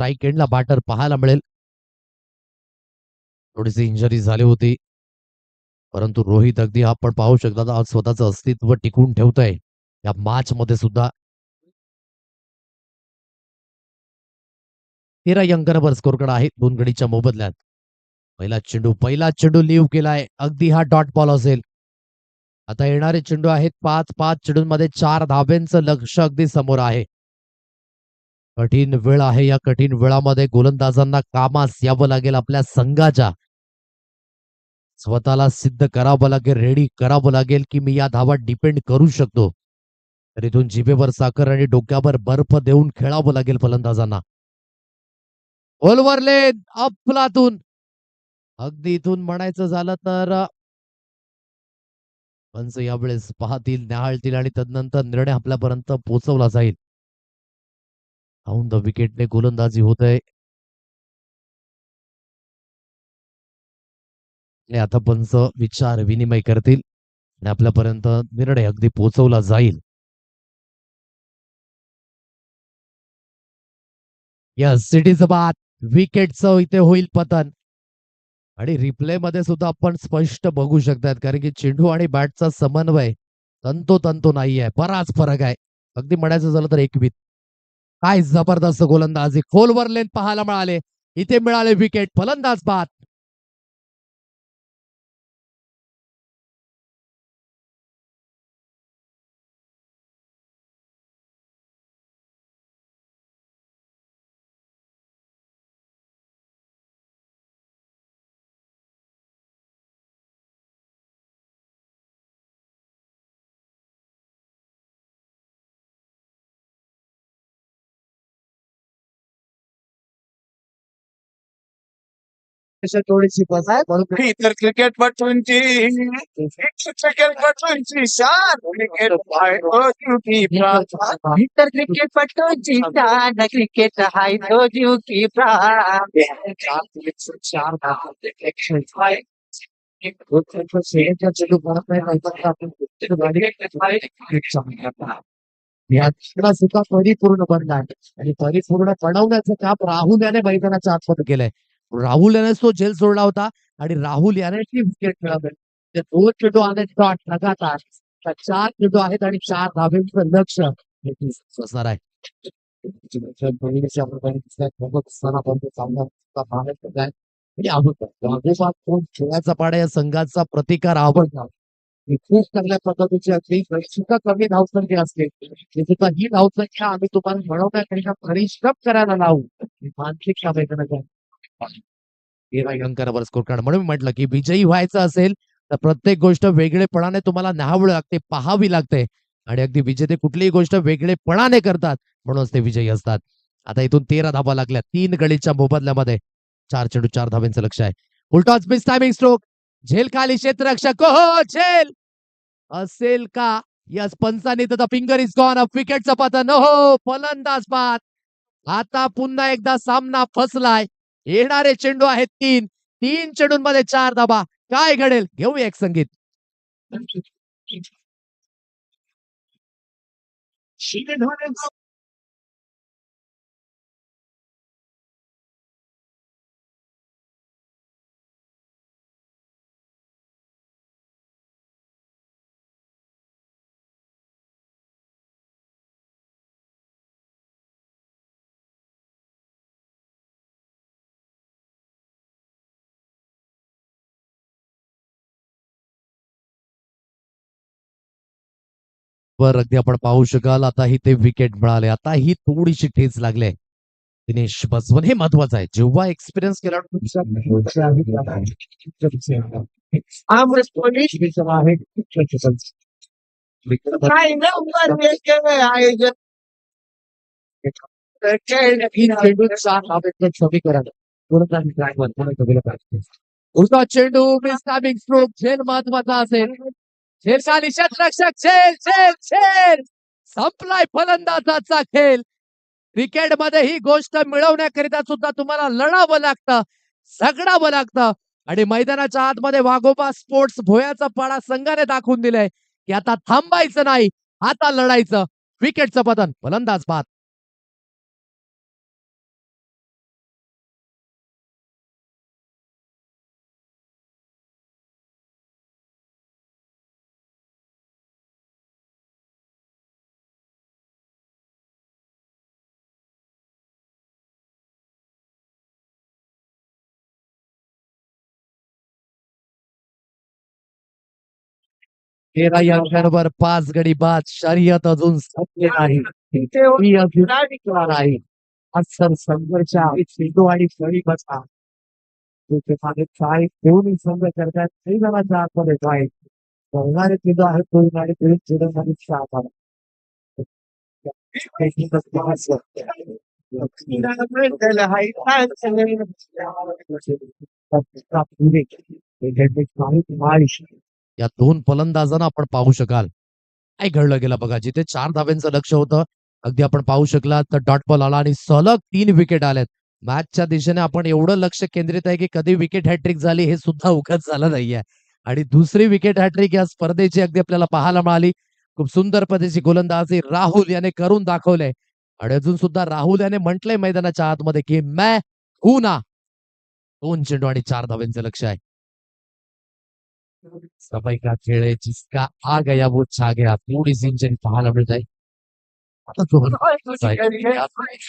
Strike एंडला batter पाहायला मिळेल. थोडीशी इंजरी झाली होती, परंतु रोहित अगदी आपण पाहू शकता आज स्वतःचं अस्तित्व टिकवून ठेवतोय या मॅच मध्ये सुद्धा. 13 अंकांवर स्कोर कार्ड आहे 2 गडीच्या मोबदल्यात. पहिला चेंडू लीव केलाय. अगदी हा डॉट बॉल असेल. आता येणारे चेंडू आहेत 5 चेंडूंमध्ये 4 धाब्यांचं लक्ष अगदी समोर आहे. कठीण वेळ आहे. या कठीण वेळामध्ये गोलंदाजांना कामास यावं लागेल. आपल्या संघाच्या स्वतःला सिद्ध करावं लागेल, रेडी करावं लागेल, की मी या धावा डिपेंड करू शकतो. तर इथून जिभेवर साखर आणि डोक्यावर बर्फ देऊन खेळावं लागेल फलंदाजांना. ओव्हरलेन अफलातून अगदी इथून म्हणायचं झालं तर पंच यावेळेस पाहतील, न्याहाळतील आणि तदनंतर निर्णय आपल्यापर्यंत पोहोचवला जाईल. ऑन द विकेटने गोलंदाजी होत आहे. आणि आता पंच विचार विनिमय करतील आणि आपल्यापर्यंत निर्णय अगदी पोहोचवला जाईल. यस, सिटीज बाद. विकेटचं इथे होईल पतन आणि रिप्ले मध्ये सुद्धा आपण स्पष्ट बघू शकतात, कारण की चेंडू आणि बॅटचा समन्वय तंतोतंत नाहीये. बराच फरक आहे. अगदी म्हणायचं झालं तर एकवीत. काय जबरदस्त गोलंदाजी. खोलवर लेन पाहायला मिळाले. इथे मिळाले विकेट. फलंदाज बाद. थोडीशी तर क्रिकेटपटूंची क्रिकेटपटूंची शान क्रिकेट हाय तो जीव की प्राण तर क्रिकेटपटूंची शान क्रिकेट हाय तो जीव की प्राण 4 यातला सुद्धा परिपूर्ण बनलाय आणि परिपूर्ण बनवण्याचं काम राहुल याने मैदानाच्या आतमध्ये केलंय. राहुल याने तो झेल सोडला होता आणि राहुल याने ती विकेट मिळवली. ते 2 चेंडू आले डॉट लगातार. 4 चेंडू आहेत आणि 4 धाब्यांचं लक्ष असणार आहे. खेळाचा पाडा या संघाचा प्रतिकार आवडला. खूप चांगल्या पद्धतीची असली सुद्धा कमी धावसंख्या असते सुद्धा ही धावसंख्या आम्ही तुम्हाला मिळवण्याकरिता परिश्रम करायला लावू. मानसिक अंकावर स्कोर कार्ड म्हणून म्हटलं की विजयी व्हायचं असेल तर प्रत्येक गोष्ट वेगळेपणाने तुम्हाला न्याहावी लागते, पाहावी लागते आणि अगदी विजेते कुठलीही गोष्ट वेगळेपणाने करतात म्हणूनच ते विजयी असतात. आता इथून 13 धावा लागल्या 3 गडीच्या मोबदल्यामध्ये. 4 चेंडू 4 धाब्यांचं लक्ष आहे. उलटा स्पिन टायमिंग स्ट्रोक. झेल खाली क्षेत्ररक्षक हो झेल असेल का? यस, पंचांनी तर फिंगर इज गॉन. विकेटचं पतन. हो, फलंदाज बाद. आता पुन्हा एकदा सामना फसलाय. येणारे चेंडू आहेत 3 चेंडूंमध्ये 4 धाबा. काय घडेल घेऊया एक संगीत. वर अगदी आपण पाहू शकाल आता ही ते विकेट मिळाले. आता ही थोडीशी ठेच लागले. दिनेश बसवन हे महत्वाचं आहे. जेव्हा एक्सपिरियन्स केला उलटा चेंडू टायमिंग स्ट्रोक. झेल महत्वाचा असेल. झेलचा निषेधरक्षक. झेल झेल झेल संपलाय फलंदाजाचा खेळ. क्रिकेटमध्ये ही गोष्ट मिळवण्याकरिता सुद्धा तुम्हाला लढावं लागतं, झगडावं लागतं आणि मैदानाच्या आतमध्ये वाघोबा स्पोर्ट्स भोयाचा पाडा संघाने दाखवून दिलंय की आता थांबायचं नाही, आता लढायचं. विकेटचं पतन. फलंदाज बाद. 13 या अंकांवर 5 गडी बाद. शर्यत अजून संपली नाही. ही अजून नाही. अक्षर संघर्ष सिंधू आणि फळी बसा. मागे काय दोन्ही संघ करतात ते जणांच्या आतमध्ये काय बघणारे सिंधू आहेत दोन आणि ते चिरंजीवी शाह या दोन फलंदाजांना आपण पाहू शकाल काय घडलं गेलं बघा. जिथे 4 धाब्यांचं लक्ष होतं अगदी आपण पाहू शकला तर डॉट बॉल आला आणि सलग 3 विकेट आल्यात. मॅचच्या दिशेने आपण एवढं लक्ष केंद्रित आहे की कधी विकेट हॅट्रिक झाली हे सुद्धा उगाच झालं नाहीये. आणि दुसरी विकेट हॅट्रिक या स्पर्धेची अगदी आपल्याला पाहायला मिळाली. खूप सुंदर पद्धतीची गोलंदाजी राहुल याने करून दाखवलंय. आणि अजून सुद्धा राहुल याने म्हटलंय मैदानाच्या आतमध्ये की मैं हूं ना. 2 चेंडू आणि 4 धाब्यांचं लक्ष आहे. सफाई का खेळ आहे जिसका आ गया वो छा गया. थोडी सिंचन पाहायला मिळत आहे.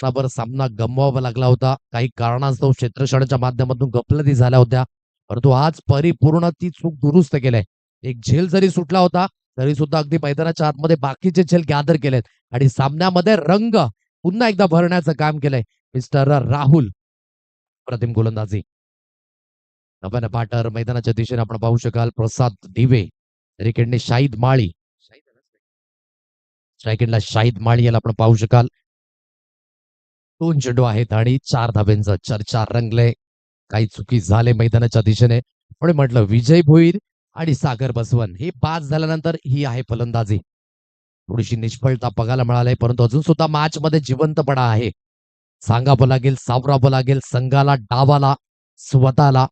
बरं सामना गमवावा लागला होता काही कारणास्तव क्षेत्ररक्षणाच्या माध्यमातून गफलती झाल्या होत्या. परंतु आज परिपूर्ण ती चूक दुरुस्त केलंय. एक झेल जरी सुटला होता तरी सुद्धा अगदी मैदानाच्या आतमध्ये बाकीचे झेल गॅदर केलेत आणि सामन्यामध्ये रंग पुन्हा एकदा भरण्याचं काम केलंय मिस्टर राहुल. प्रतिम गोलंदाजी नव्यानं बॅटर मैदानाच्या दिशेने आपण पाहू शकाल प्रसाद दिवे. क्रिकेटने शाहिद माळी स्ट्रायकेटला शाहिद माळी याला आपण पाहू शकाल. 2 चेंडू आहेत आणि 4 धाब्यांचं चर्चा रंगले. काही चुकी झाले मैदानाच्या दिशेने पण म्हटलं विजय भोईर आणि सागर बसवन हे पास झाल्यानंतर ही आहे फलंदाजी. थोडीशी निष्फळता बघायला मिळाली परंतु अजून सुद्धा मॅच मध्ये जिवंतपणा आहे. सांगावं लागेल सावरावं लागेल संघाला डावाला स्वतःला.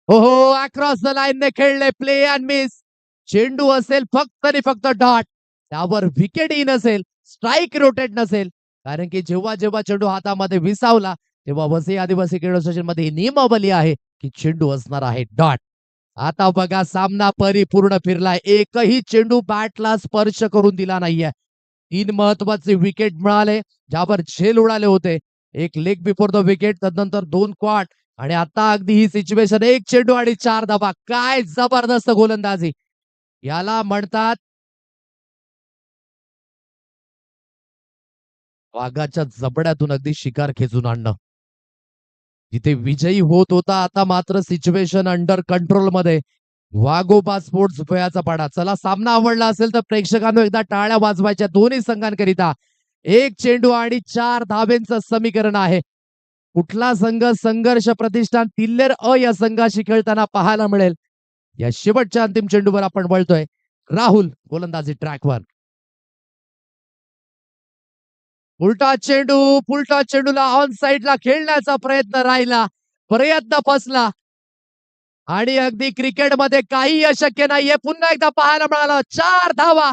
हो हो अक्रॉस द लाईन ने खेळले प्ले अँड मिस. चेंडू असेल फक्त आणि फक्त डॉट त्यावर विकेटही नसेल स्ट्राईक रोटेट नसेल कारण की जेव्हा जेव्हा चेंडू हातामध्ये विसावला तेव्हा वसई आदिवासी क्रीडा असोसिएशन मध्ये नियमावली आहे की चेंडू असणार आहे डॉट. आता बघा सामना परिपूर्ण फिरलाय. एकही चेंडू बॅटला स्पर्श करून दिला नाहीये. 3 महत्वाचे विकेट मिळाले ज्यावर झेल उडाले होते. एक लेग बिफोर द विकेट त्यानंतर 2 क्वाट आणि आता अगदी ही सिच्युएशन 1 चेंडू आणि 4 धाबा. काय जबरदस्त गोलंदाजी. याला म्हणतात वाघाच्या जबड्यातून अगदी शिकार खेचून आणणं. जिथे विजयी होत होता आता मात्र सिच्युएशन अंडर कंट्रोल मध्ये. वाघोबा स्पोर्ट्स भयाचा पाडा. चला सामना आवडला असेल तर प्रेक्षकांनो एकदा टाळ्या वाजवायच्या दोन्ही संघांकरिता. 1 चेंडू आणि 4 धाब्यांचं समीकरण आहे. कुठला संघ संघर्ष प्रतिष्ठान तिल्लेर अ या संघाशी खेळताना पाहायला मिळेल. या शेवटच्या अंतिम चेंडूवर आपण वळतोय. राहुल गोलंदाजी ट्रॅकवर. उलटा चेंडूला ऑन साइडला खेळण्याचा प्रयत्न राहिला. प्रयत्न फसला आणि अगदी क्रिकेटमध्ये काही अशक्य नाहीये. पुन्हा एकदा पाहायला मिळालं 4 धावा.